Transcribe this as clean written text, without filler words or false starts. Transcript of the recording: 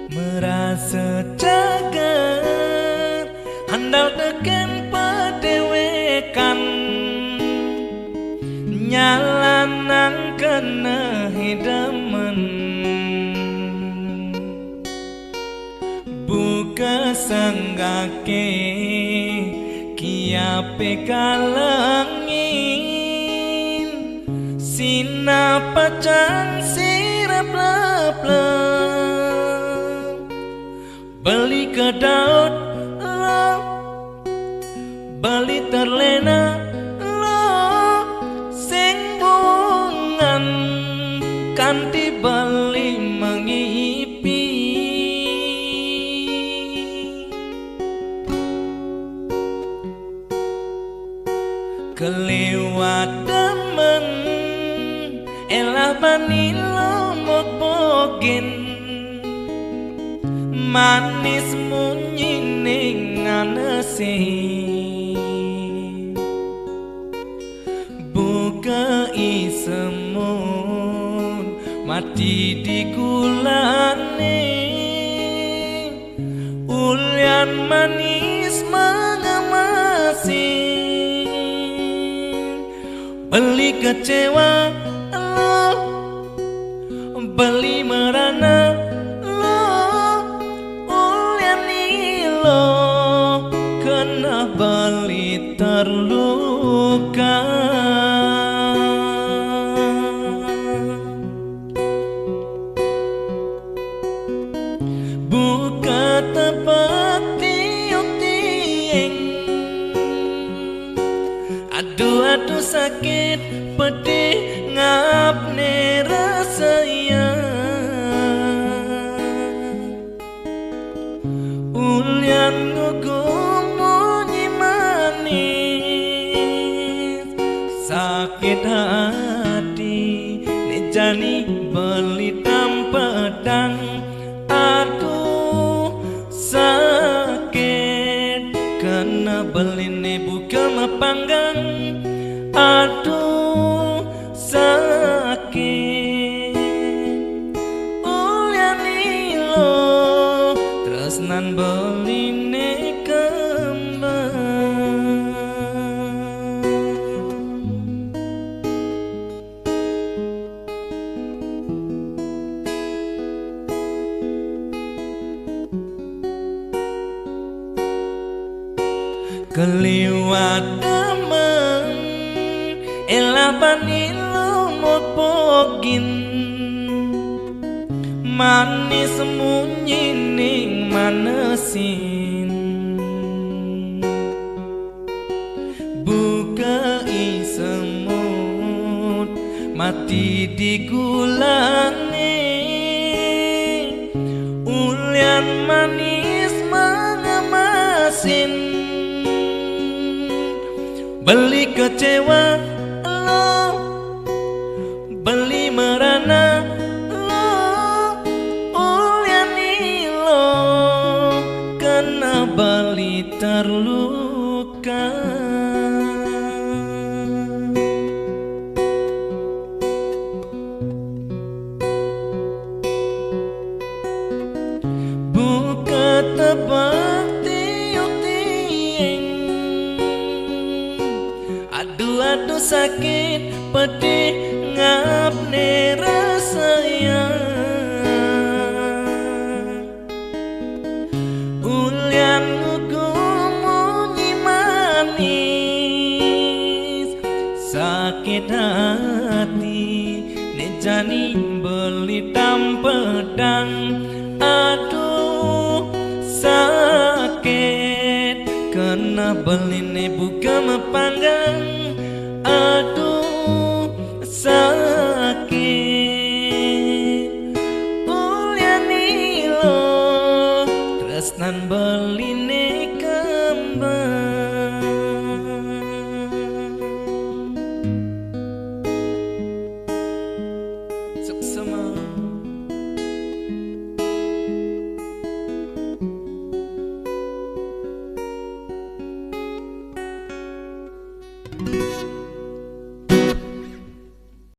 merasa cager handal teken padewekan nyalanang kena hidaman buka sanggake kiape kalangin sinapacan sirap lep-lep beli ke daud lo beli terlena lo sing bungan kanti beli mengipi kelewat demen elah bani lomot bogin manis munyining anesi buka isemun mati di gulane ulian manis mengemasi beli kecewa lo beli merana kena bali terluka buka tepat tiuk-tieng aduh sakit pedih ngapne rasanya ulian ngugum sakit hati nejani beli pedang aduh sakit kena beli buka mapanggang aduh sakit uliani lo tresnan beli keliwat demen elah bani lumut bogin manis munyining manesin buka isemut mati di gulane ulian manis mengemasin beli kecewa lo beli merana lo uliani lo kena bali terluka buka tebak aduh sakit pedih ngapne rasanya ulian ngugum munyi manis sakit hati nejani beli pedang aduh sakit kena beli buka mapanggang aduh sakit uliani lo tresnan beli